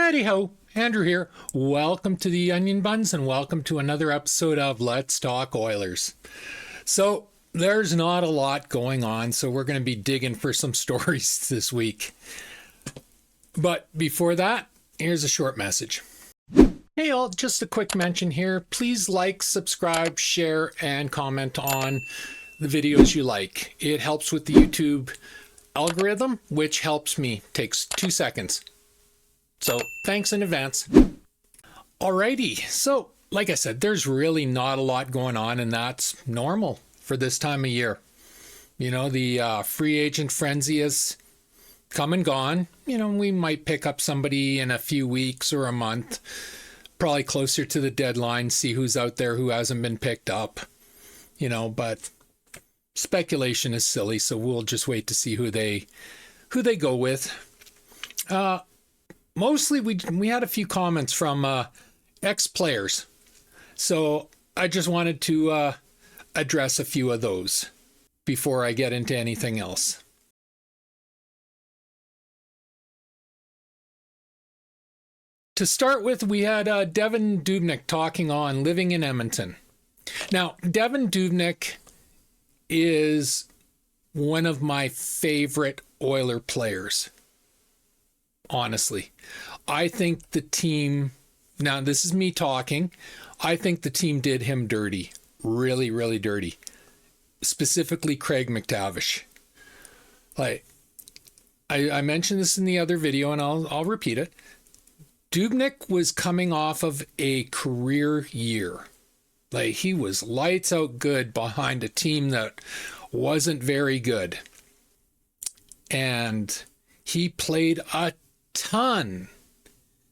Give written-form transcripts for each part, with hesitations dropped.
Howdy ho, Andrew here. Welcome to the Onion Buns and welcome to another episode of Let's Talk Oilers. So there's not a lot going on, so we're going to be digging for some stories this week. But before that, here's a short message. Hey all, just a quick mention here. Please like, subscribe, share, and comment on the videos you like. It helps with the YouTube algorithm, which helps me. Takes 2 seconds. So thanks in advance. Alrighty, so like I said, there's really not a lot going on, and that's normal for this time of year. You know, the free agent frenzy is come and gone. You know, we might pick up somebody in a few weeks or a month, probably closer to the deadline, see who's out there who hasn't been picked up. You know, but speculation is silly, so we'll just wait to see who they go with. Mostly we had a few comments from ex-players, so I just wanted to address a few of those before I get into anything else. To start with, we had Devan Dubnyk talking on living in Edmonton. Now, Devan Dubnyk is one of my favorite Oiler players. Honestly, I think the team, now this is me talking, I think the team did him dirty, really, really dirty. Specifically Craig McDavid. Like, I mentioned this in the other video and I'll repeat it. Dubnyk was coming off of a career year. Like, he was lights out good behind a team that wasn't very good. And he played a ton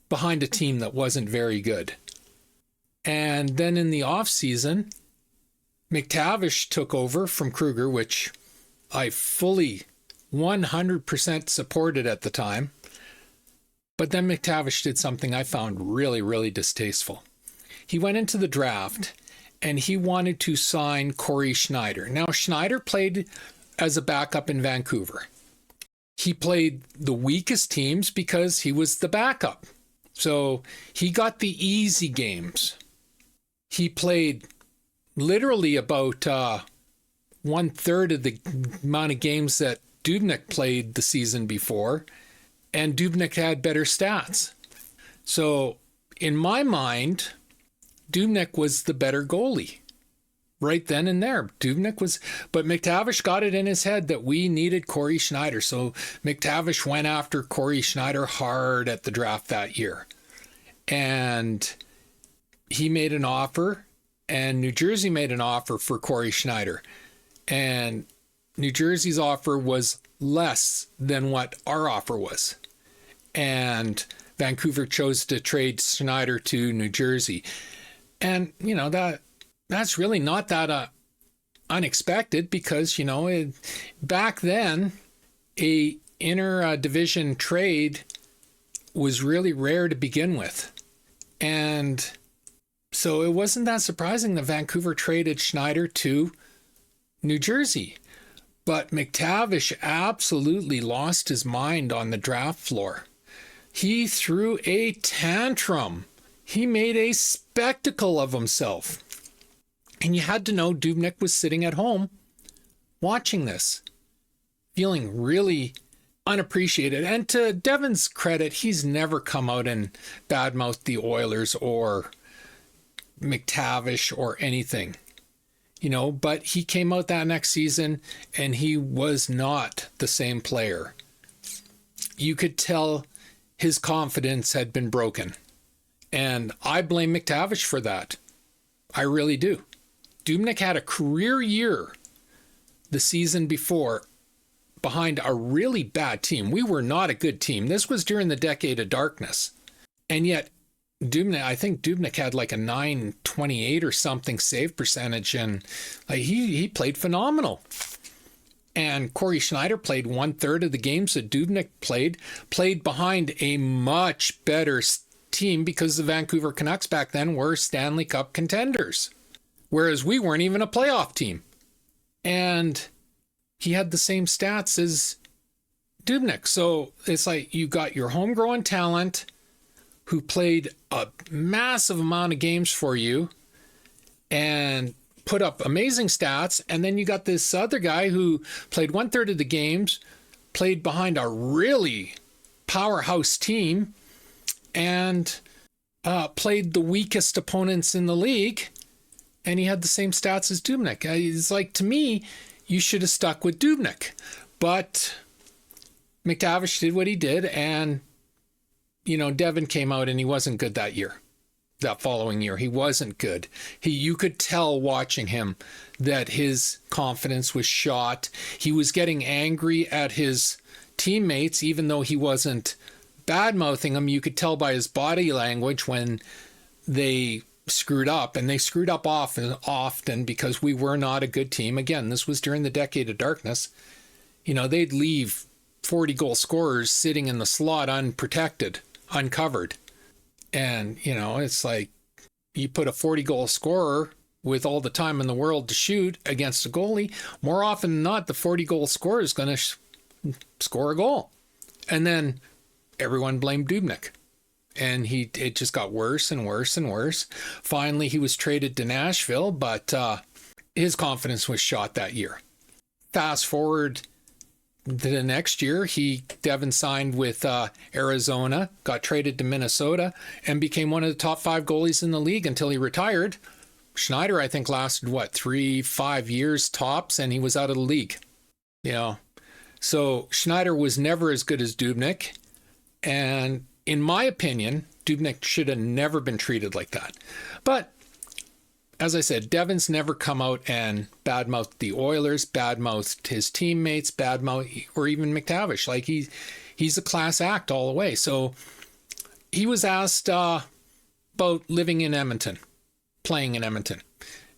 behind a team that wasn't very good. And then in the offseason, McDavid took over from Kruger, which I fully 100% supported at the time. But then McDavid did something I found really, really distasteful. He went into the draft and he wanted to sign Cory Schneider. Now, Schneider played as a backup in Vancouver. He played the weakest teams because he was the backup. So he got the easy games. He played literally about 1/3 of the amount of games that Dubnyk played the season before, and Dubnyk had better stats. So in my mind, Dubnyk was the better goalie. Right then and there, Dubnyk was, but McDavid got it in his head that we needed Cory Schneider. So McDavid went after Cory Schneider hard at the draft that year. And he made an offer, and New Jersey made an offer for Cory Schneider. And New Jersey's offer was less than what our offer was. And Vancouver chose to trade Schneider to New Jersey. And, you know, that's really not that unexpected because, you know, back then, a inter-division trade was really rare to begin with. And so it wasn't that surprising that Vancouver traded Schneider to New Jersey. But McDavid absolutely lost his mind on the draft floor. He threw a tantrum. He made a spectacle of himself. And you had to know Dubnyk was sitting at home watching this, feeling really unappreciated. And to Devan's credit, he's never come out and badmouthed the Oilers or McDavid or anything, you know, but he came out that next season and he was not the same player. You could tell his confidence had been broken. And I blame McDavid for that. I really do. Dubnyk had a career year the season before behind a really bad team. We were not a good team. This was during the decade of darkness. And yet, I think Dubnyk had like a .928 or something save percentage, and like he played phenomenal. And Cory Schneider played 1/3 of the games that Dubnyk played behind a much better team because the Vancouver Canucks back then were Stanley Cup contenders. Whereas we weren't even a playoff team. And he had the same stats as Dubnyk. So it's like you got your homegrown talent who played a massive amount of games for you and put up amazing stats. And then you got this other guy who played 1/3 of the games, played behind a really powerhouse team, and played the weakest opponents in the league. And he had the same stats as Dubnyk. It's like, to me, you should have stuck with Dubnyk. But McTavish did what he did, and, Devan came out and he wasn't good that year. That following year, he wasn't good. You could tell watching him that his confidence was shot. He was getting angry at his teammates, even though he wasn't bad-mouthing them. You could tell by his body language when they screwed up, and they screwed up often because we were not a good team. Again, this was during the decade of darkness. They'd leave 40-goal scorers sitting in the slot unprotected, uncovered. And, it's like you put a 40-goal scorer with all the time in the world to shoot against a goalie, more often than not, the 40-goal scorer is going to score a goal. And then everyone blamed Dubnyk. And it just got worse and worse and worse. Finally, he was traded to Nashville, but his confidence was shot that year. Fast forward to the next year, Devan signed with Arizona, got traded to Minnesota, and became one of the top 5 goalies in the league until he retired. Schneider, I think, lasted, 3-5 years tops, and he was out of the league. So Schneider was never as good as Dubnyk, and in my opinion, Dubnyk should have never been treated like that. But as I said, Devan's never come out and badmouthed the Oilers, badmouthed his teammates, or even McTavish. Like, he's a class act all the way. So he was asked about living in Edmonton, playing in Edmonton.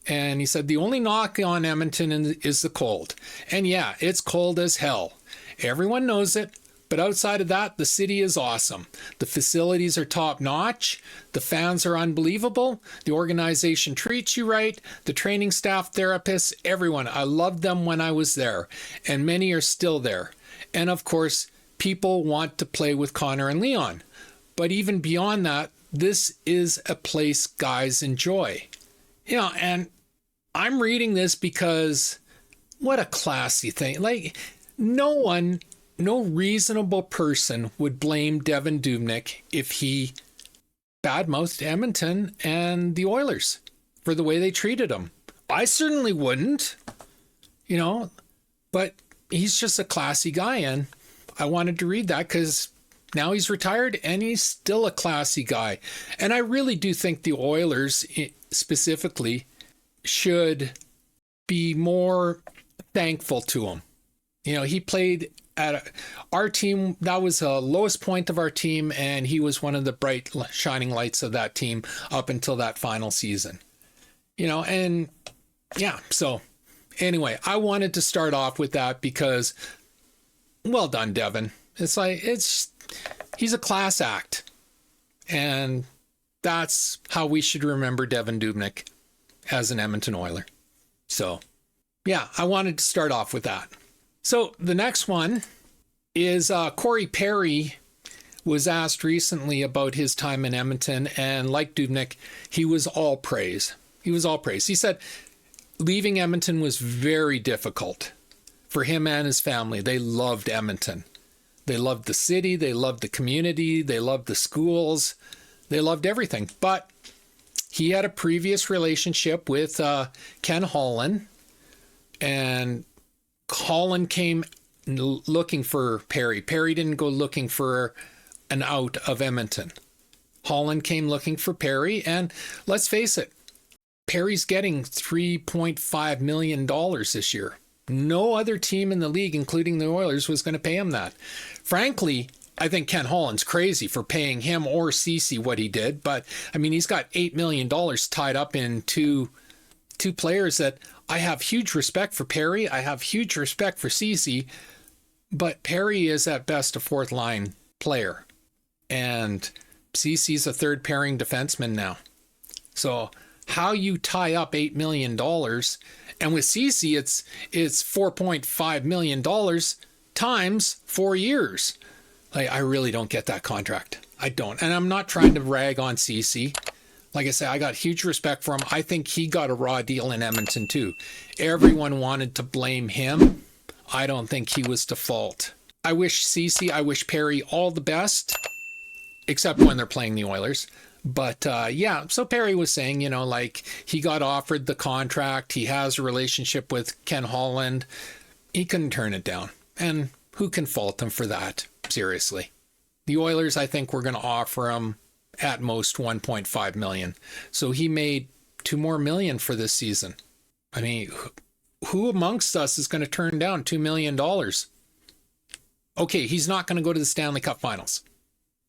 And he said, the only knock on Edmonton is the cold. And yeah, it's cold as hell. Everyone knows it. But outside of that, the city is awesome. The facilities are top notch. The fans are unbelievable. The organization treats you right. The training staff, therapists, everyone. I loved them when I was there. And many are still there. And of course, people want to play with Connor and Leon. But even beyond that, this is a place guys enjoy. And I'm reading this because what a classy thing. Like, no reasonable person would blame Devan Dubnyk if he badmouthed Edmonton and the Oilers for the way they treated him. I certainly wouldn't, but he's just a classy guy, and I wanted to read that because now he's retired and he's still a classy guy. And I really do think the Oilers specifically should be more thankful to him. He played at our team. That was the lowest point of our team, and he was one of the bright shining lights of that team up until that final season. And yeah, so anyway, I wanted to start off with that because, well done, Devan. He's a class act, and that's how we should remember Devan Dubnyk as an Edmonton Oiler. So yeah, I wanted to start off with that. So the next one is Cory Perry was asked recently about his time in Edmonton, and like Dubnyk, he was all praise. He said leaving Edmonton was very difficult for him and his family. They loved Edmonton. They loved the city. They loved the community. They loved the schools. They loved everything. But he had a previous relationship with Ken Holland, and Holland came looking for Perry. Perry didn't go looking for an out of Edmonton. Holland came looking for Perry, and let's face it, Perry's getting $3.5 million this year. No other team in the league, including the Oilers, was going to pay him that. Frankly, I think Ken Holland's crazy for paying him or Ceci what he did, but I mean, he's got $8 million tied up in two players that I have huge respect for. Perry, I have huge respect for Ceci, but Perry is at best a fourth line player, and Ceci's a third pairing defenseman now. So how you tie up $8 million, and with Ceci it's $4.5 million times 4 years. Like, I really don't get that contract. I don't. And I'm not trying to rag on CC. Like I say, I got huge respect for him. I think he got a raw deal in Edmonton too. Everyone wanted to blame him. I don't think he was to fault. I wish CC, I wish Perry all the best, except when they're playing the Oilers. But yeah, so Perry was saying, you know, like he got offered the contract. He has a relationship with Ken Holland. He couldn't turn it down. And who can fault him for that? Seriously. The Oilers, I think, were going to offer him at most $1.5 million. So he made $2 more million for this season. I mean, who amongst us is going to turn down $2 million? Okay, he's not going to go to the Stanley Cup Finals.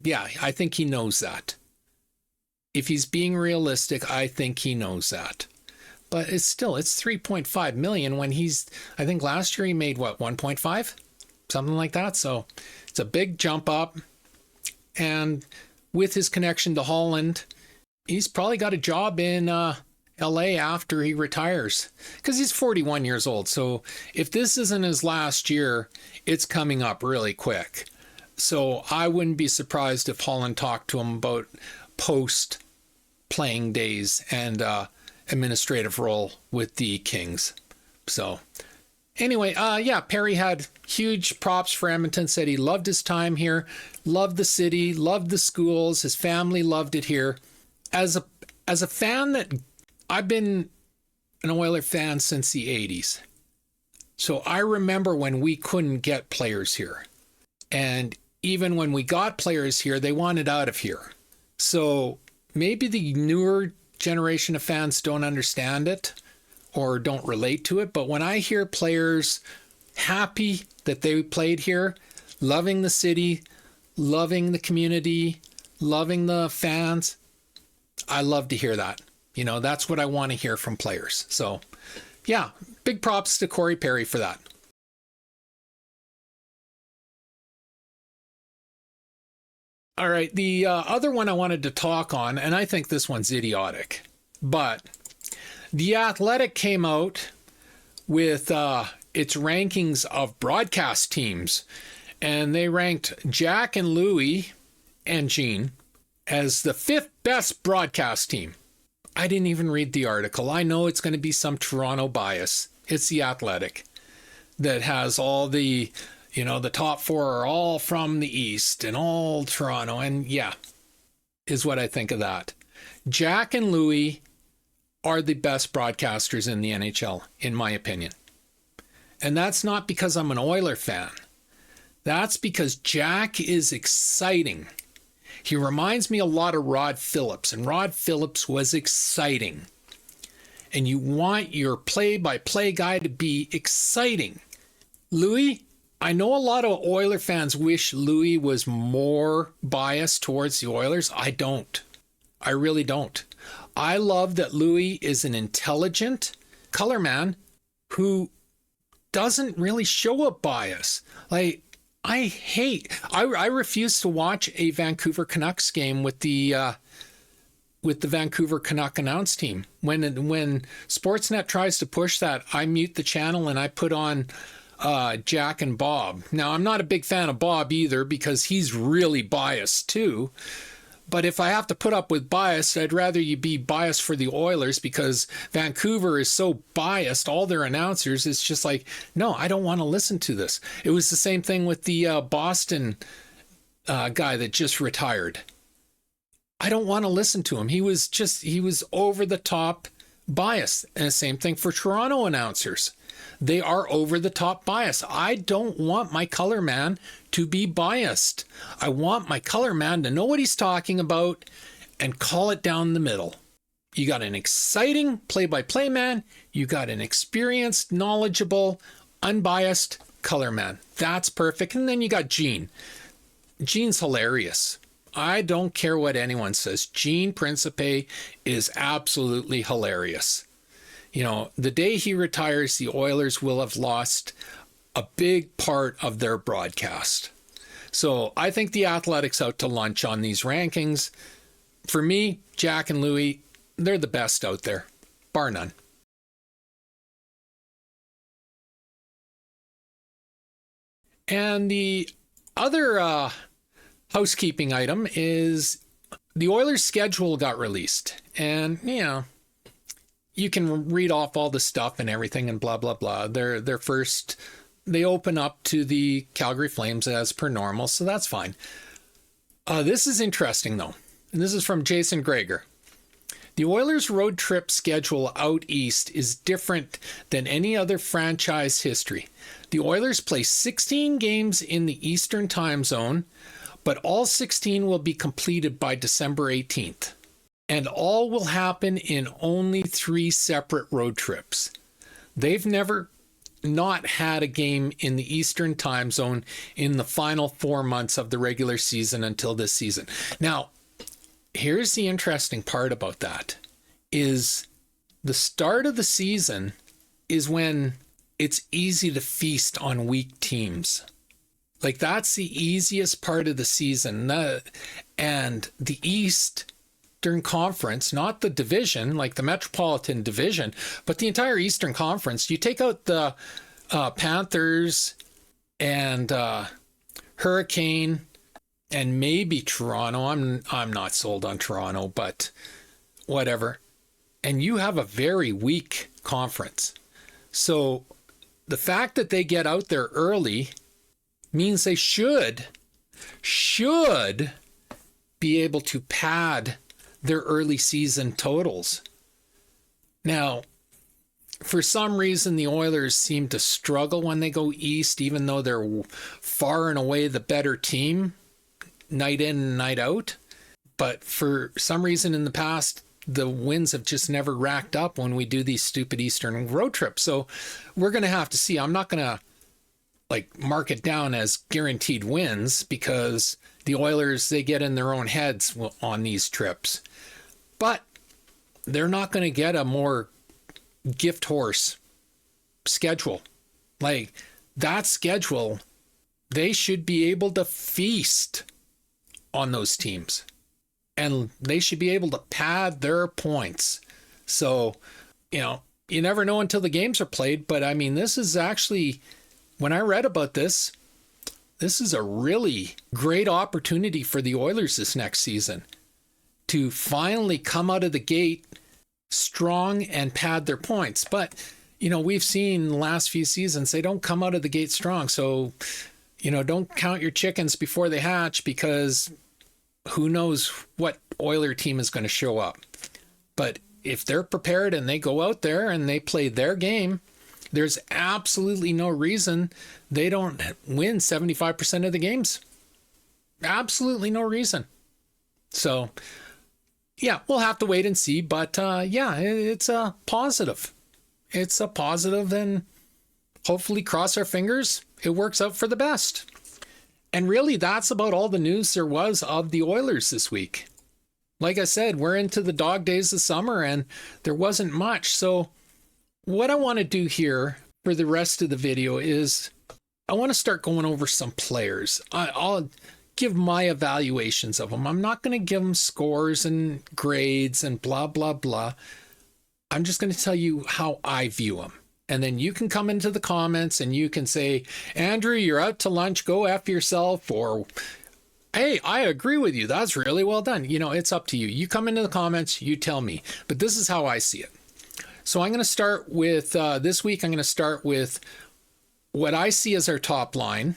Yeah, I think he knows that. If he's being realistic, I think he knows that. But it's 3.5 million when I think last year he made what, 1.5? Something like that. So it's a big jump up. And with his connection to Holland, he's probably got a job in LA after he retires, because he's 41 years old. So if this isn't his last year, it's coming up really quick. So I wouldn't be surprised if Holland talked to him about post playing days and administrative role with the Kings. So anyway, yeah, Perry had huge props for Edmonton, said he loved his time here, loved the city, loved the schools, his family loved it here. As a fan, that I've been an Oiler fan since the 80s. So I remember when we couldn't get players here. And even when we got players here, they wanted out of here. So maybe the newer generation of fans don't understand it or don't relate to it. But when I hear players happy that they played here, loving the city, loving the community, loving the fans, I love to hear that. You know, that's what I want to hear from players. So yeah, big props to Cory Perry for that. All right, the other one I wanted to talk on, and I think this one's idiotic, but The Athletic came out with its rankings of broadcast teams, and they ranked Jack and Louie and Gene as the 5th best broadcast team. I didn't even read the article. I know it's going to be some Toronto bias. It's The Athletic that has all the, you know, the top 4 are all from the East and all Toronto. And yeah, is what I think of that. Jack and Louie are the best broadcasters in the NHL, in my opinion. And that's not because I'm an Oiler fan. That's because Jack is exciting. He reminds me a lot of Rod Phillips, and Rod Phillips was exciting. And you want your play-by-play guy to be exciting. Louie, I know a lot of Oiler fans wish Louie was more biased towards the Oilers. I don't. I really don't. I love that Louie is an intelligent color man who doesn't really show a bias. Like, I refuse to watch a Vancouver Canucks game with the Vancouver Canuck announce team. When Sportsnet tries to push that, I mute the channel and I put on Jack and Bob. Now, I'm not a big fan of Bob either because he's really biased too. But if I have to put up with bias, I'd rather you be biased for the Oilers, because Vancouver is so biased. All their announcers, it's just like, no, I don't want to listen to this. It was the same thing with the Boston guy that just retired. I don't want to listen to him. He was over the top biased. And the same thing for Toronto announcers. They are over the top biased. I don't want my color man to be biased. I want my color man to know what he's talking about and call it down the middle. You got an exciting play-by-play man. You got an experienced, knowledgeable, unbiased color man. That's perfect. And then you got Gene. Gene's hilarious. I don't care what anyone says. Gene Principe is absolutely hilarious. You know, the day he retires, the Oilers will have lost a big part of their broadcast. So I think the Athletic's out to lunch on these rankings. For me, Jack and Louie, they're the best out there, bar none. And the other housekeeping item is the Oilers' schedule got released. And, you can read off all the stuff and everything and blah, blah, blah. They open up to the Calgary Flames as per normal, so that's fine. This is interesting, though. And this is from Jason Greger. The Oilers' road trip schedule out east is different than any other franchise history. The Oilers play 16 games in the Eastern time zone, but all 16 will be completed by December 18th. And all will happen in only 3 separate road trips. They've never not had a game in the Eastern time zone in the final 4 months of the regular season until this season. Now, here's the interesting part about that is the start of the season is when it's easy to feast on weak teams. Like, that's the easiest part of the season. And the Eastern Conference, not the division, like the Metropolitan Division, but the entire Eastern Conference, you take out the Panthers and Hurricane and maybe Toronto. I'm not sold on Toronto, but whatever. And you have a very weak conference. So the fact that they get out there early means they should be able to pad their early season totals. Now, for some reason, the Oilers seem to struggle when they go east, even though they're far and away the better team, night in and night out. But for some reason in the past, the wins have just never racked up when we do these stupid Eastern road trips. So we're going to have to see. I'm not going to mark it down as guaranteed wins because the Oilers, they get in their own heads on these trips. But they're not going to get a more gift horse schedule. Like, that schedule, they should be able to feast on those teams. And they should be able to pad their points. So, you never know until the games are played. But I mean, this is actually, when I read about this is a really great opportunity for the Oilers this next season to finally come out of the gate strong and pad their points. But, we've seen the last few seasons, they don't come out of the gate strong. So, don't count your chickens before they hatch, because who knows what Oiler team is going to show up. But if they're prepared and they go out there and they play their game, there's absolutely no reason they don't win 75% of the games. Absolutely no reason. So, yeah, we'll have to wait and see. But, it's a positive. It's a positive, and hopefully, cross our fingers, it works out for the best. And really, that's about all the news there was of the Oilers this week. Like I said, we're into the dog days of summer, and there wasn't much. So what I want to do here for the rest of the video is I want to start going over some players. I'll give my evaluations of them. I'm not going to give them scores and grades and blah, blah, blah. I'm just going to tell you how I view them. And then you can come into the comments and you can say, Andrew, you're out to lunch, go after yourself, or, hey, I agree with you. That's really well done. It's up to you. You come into the comments, you tell me. But this is how I see it. So I'm going to start with, this week, I'm going to start with what I see as our top line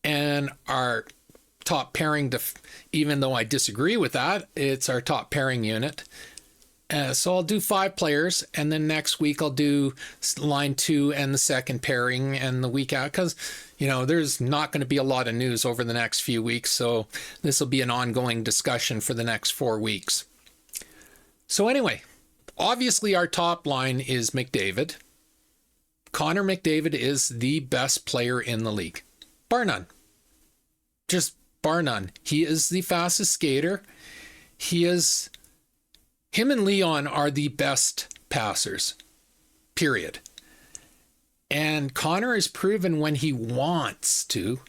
and our top pairing, even though I disagree with that, it's our top pairing unit. So I'll do 5 players, and then next week I'll do line 2 and the second pairing, and the week out, because, there's not going to be a lot of news over the next few weeks. So this will be an ongoing discussion for the next 4 weeks. So anyway, obviously our top line is McDavid. Connor McDavid is the best player in the league. Bar none. Just bar none. He is the fastest skater. Him and Leon are the best passers, period. And Connor has proven when he wants to,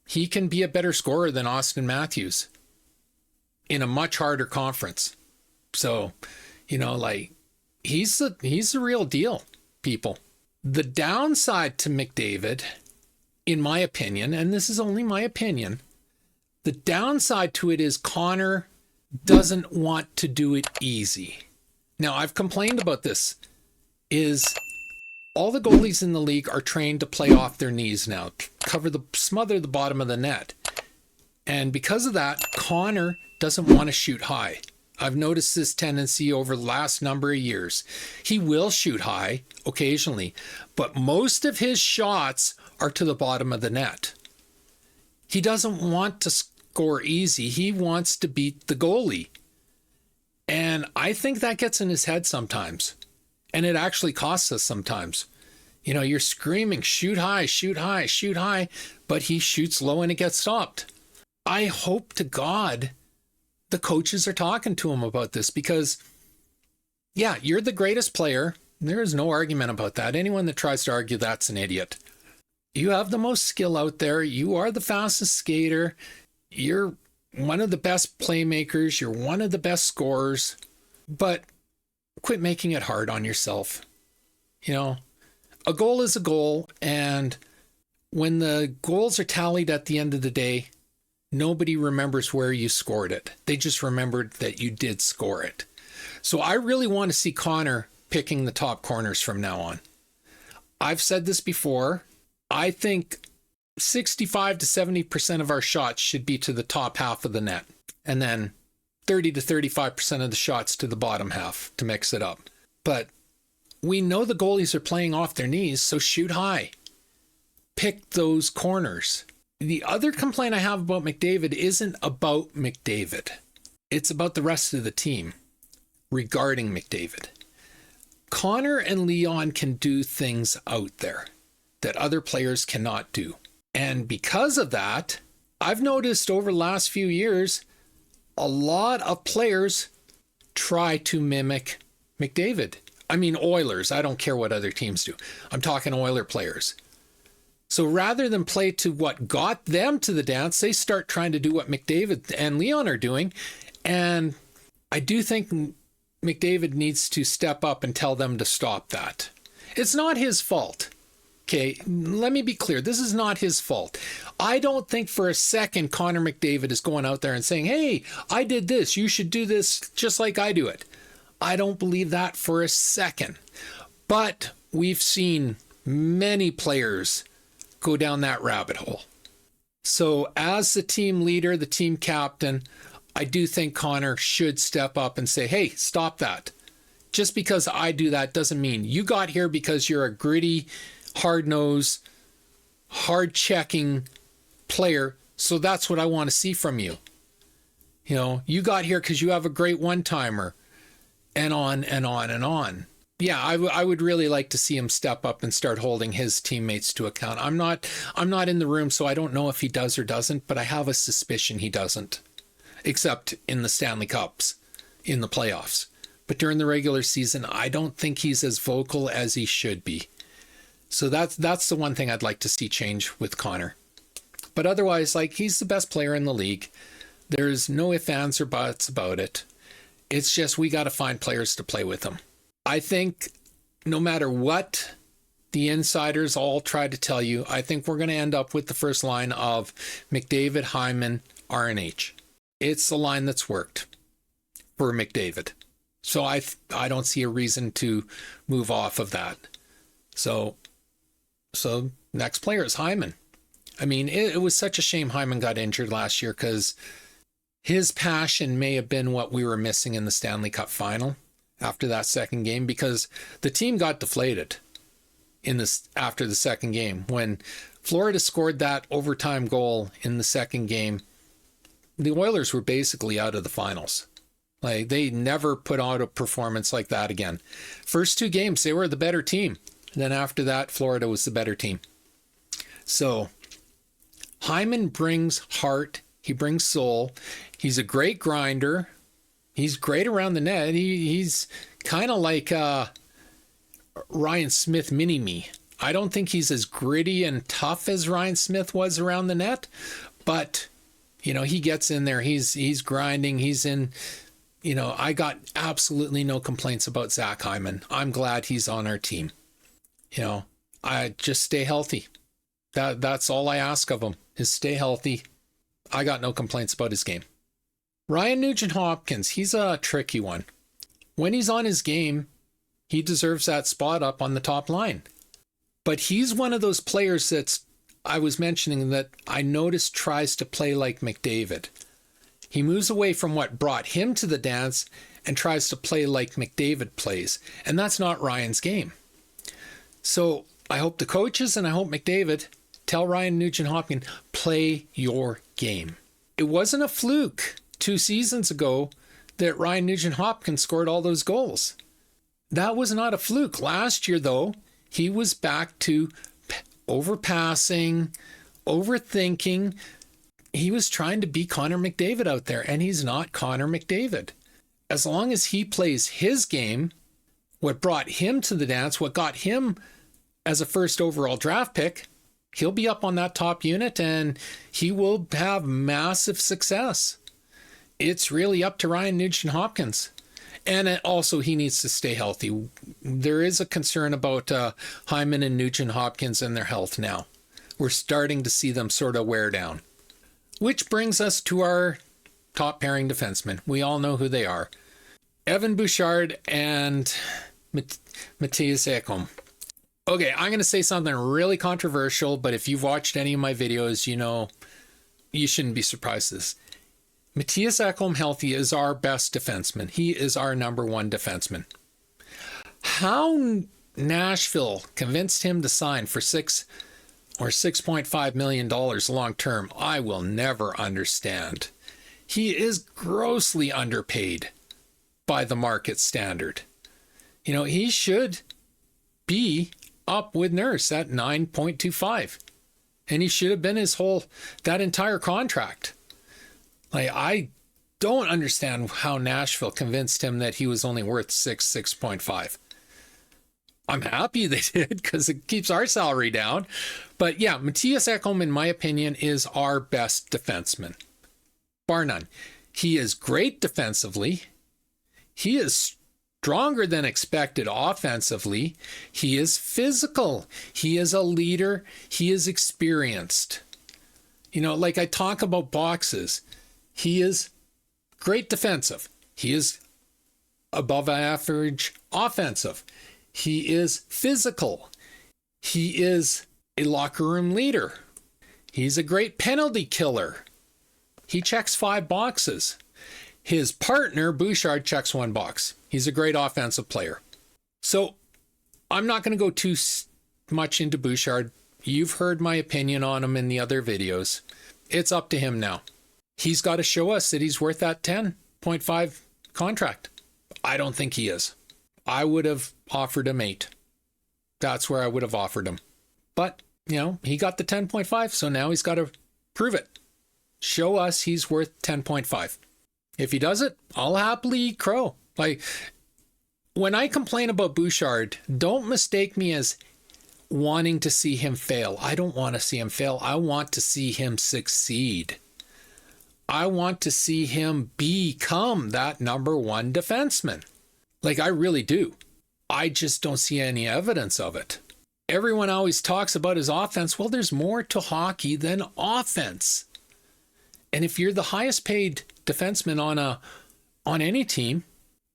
he can be a better scorer than Austin Matthews in a much harder conference. So, he's the real deal, people. The downside to McDavid, in my opinion, and this is only my opinion, The downside to it is Connor doesn't want to do it easy. Now, I've complained about this, is all the goalies in the league are trained to play off their knees now, smother the bottom of the net. And because of that, Connor doesn't want to shoot high. I've noticed this tendency over the last number of years. He will shoot high occasionally, but most of his shots are to the bottom of the net. He doesn't want to score easy. He wants to beat the goalie. And I think that gets in his head sometimes. And it actually costs us sometimes. You know, you're screaming, shoot high, shoot high, shoot high, but he shoots low and it gets stopped. I hope to God the coaches are talking to him about this because, yeah, you're the greatest player. There is no argument about that. Anyone that tries to argue that's an idiot. You have the most skill out there. You are the fastest skater. You're one of the best playmakers. You're one of the best scorers. But quit making it hard on yourself. You know, a goal is a goal. And when the goals are tallied at the end of the day, nobody remembers where you scored it. They just remembered that you did score it. So I really want to see Connor picking the top corners from now on. I've said this before. I think 65 to 70% of our shots should be to the top half of the net. And then 30 to 35% of the shots to the bottom half to mix it up. But we know the goalies are playing off their knees, so shoot high. Pick those corners. The other complaint I have about McDavid isn't about McDavid. It's about the rest of the team regarding McDavid. Connor and Leon can do things out there that other players cannot do. And because of that, I've noticed over the last few years, a lot of players try to mimic McDavid. I mean, Oilers. I don't care what other teams do. I'm talking Oiler players. So rather than play to what got them to the dance, they start trying to do what McDavid and Leon are doing. And I do think McDavid needs to step up and tell them to stop that. It's not his fault. Okay, let me be clear. This is not his fault. I don't think for a second Connor McDavid is going out there and saying, hey, I did this. You should do this just like I do it. I don't believe that for a second. But we've seen many players go down that rabbit hole. So as the team leader, the team captain, I do think Connor should step up and say, hey, stop that. Just because I do that doesn't mean you got here because you're a gritty, hard-nosed, hard-checking player. So that's what I want to see from you. You know, you got here because you have a great one-timer, and on and on and on. Yeah, I would really like to see him step up and start holding his teammates to account. I'm not in the room, so I don't know if he does or doesn't, but I have a suspicion he doesn't, except in the Stanley Cups, in the playoffs. But during the regular season, I don't think he's as vocal as he should be. So that's the one thing I'd like to see change with Connor. But otherwise, like, he's the best player in the league. There's no ifs, ands, or buts about it. It's just we got to find players to play with him. I think no matter what the insiders all try to tell you, I think we're going to end up with the first line of McDavid, Hyman, RNH. It's the line that's worked for McDavid. So I don't see a reason to move off of that. So next player is Hyman. I mean, it was such a shame Hyman got injured last year because his passion may have been what we were missing in the Stanley Cup final after that second game, because the team got deflated after the second game. When Florida scored that overtime goal in the second game, the Oilers were basically out of the finals. Like, they never put out a performance like that again. First two games, they were the better team. And then after that, Florida was the better team. So Hyman brings heart. He brings soul. He's a great grinder. He's great around the net. He's kind of like Ryan Smith mini-me. I don't think he's as gritty and tough as Ryan Smith was around the net, but, you know, he gets in there. He's grinding. He's in, you know, I got absolutely no complaints about Zach Hyman. I'm glad he's on our team. You know, I just stay healthy. That's all I ask of him, is stay healthy. I got no complaints about his game. Ryan Nugent-Hopkins, he's a tricky one. When he's on his game, he deserves that spot up on the top line. But he's one of those players I was mentioning that I noticed tries to play like McDavid. He moves away from what brought him to the dance and tries to play like McDavid plays. And that's not Ryan's game. So I hope the coaches and I hope McDavid tell Ryan Nugent-Hopkins, play your game. It wasn't a fluke 2 seasons ago that Ryan Nugent-Hopkins scored all those goals. That was not a fluke. Last year, though, he was back to overpassing, overthinking. He was trying to be Connor McDavid out there, and he's not Connor McDavid. As long as he plays his game, what brought him to the dance, what got him as a first overall draft pick, he'll be up on that top unit and he will have massive success. It's really up to Ryan Nugent-Hopkins. And also, he needs to stay healthy. There is a concern about Hyman and Nugent-Hopkins and their health now. We're starting to see them sort of wear down. Which brings us to our top pairing defensemen. We all know who they are. Evan Bouchard and Mattias Ekholm. Okay, I'm going to say something really controversial, but if you've watched any of my videos, you know you shouldn't be surprised at this. Mattias Ekholm healthy is our best defenseman. He is our number 1 defenseman. How Nashville convinced him to sign for $6.5 million long term, I will never understand. He is grossly underpaid by the market standard. You know, he should be up with Nurse at 9.25. And he should have been that entire contract. Like, I don't understand how Nashville convinced him that he was only worth 6.5. I'm happy they did because it keeps our salary down. But yeah, Mattias Ekholm, in my opinion, is our best defenseman. Bar none. He is great defensively. He is stronger than expected offensively. He is physical. He is a leader. He is experienced. You know, like I talk about boxes. He is great defensive. He is above average offensive. He is physical. He is a locker room leader. He's a great penalty killer. He checks 5 boxes. His partner, Bouchard, checks 1 box. He's a great offensive player. So I'm not going to go too much into Bouchard. You've heard my opinion on him in the other videos. It's up to him now. He's got to show us that he's worth that 10.5 contract. I don't think he is. I would have offered him 8. That's where I would have offered him. But, you know, he got the 10.5, so now he's got to prove it. Show us he's worth 10.5. If he does it, I'll happily eat crow. Like, when I complain about Bouchard, don't mistake me as wanting to see him fail. I don't want to see him fail. I want to see him succeed. I want to see him become that number 1 defenseman. Like, I really do. I just don't see any evidence of it. Everyone always talks about his offense. Well, there's more to hockey than offense. And if you're the highest paid defenseman on any team,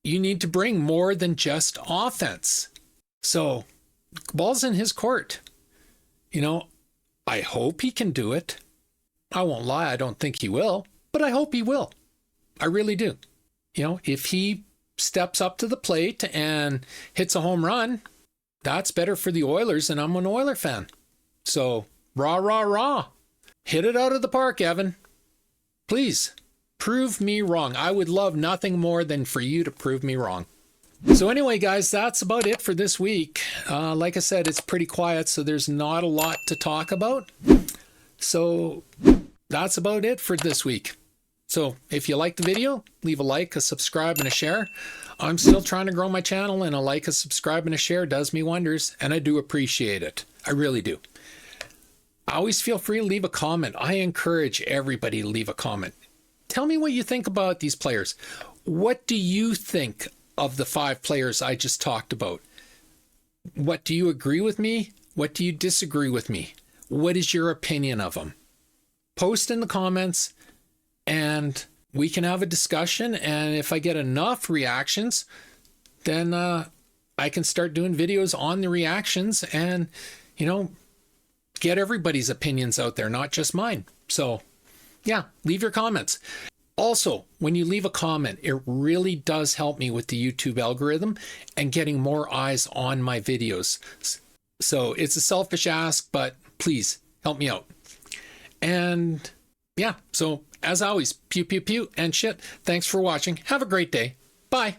you need to bring more than just offense. So, ball's in his court. You know, I hope he can do it. I won't lie, I don't think he will. But I hope he will. I really do. You know, if he steps up to the plate and hits a home run, that's better for the Oilers, and I'm an Oiler fan. So, rah, rah, rah. Hit it out of the park, Evan. Please, prove me wrong. I would love nothing more than for you to prove me wrong. So anyway, guys, that's about it for this week. Like I said, it's pretty quiet, so there's not a lot to talk about. So that's about it for this week. So if you like the video, leave a like, a subscribe, and a share. I'm still trying to grow my channel, and a like, a subscribe, and a share does me wonders, and I do appreciate it. I really do. Always feel free to leave a comment. I encourage everybody to leave a comment. Tell me what you think about these players. What do you think of the 5 players I just talked about? What do you agree with me? What do you disagree with me? What is your opinion of them? Post in the comments. and we can have a discussion. And if I get enough reactions, then I can start doing videos on the reactions and, get everybody's opinions out there, not just mine. So yeah, leave your comments. Also, when you leave a comment, it really does help me with the YouTube algorithm and getting more eyes on my videos. So it's a selfish ask, but please help me out. And yeah, so as always, pew, pew, pew, and shit. Thanks for watching. Have a great day. Bye.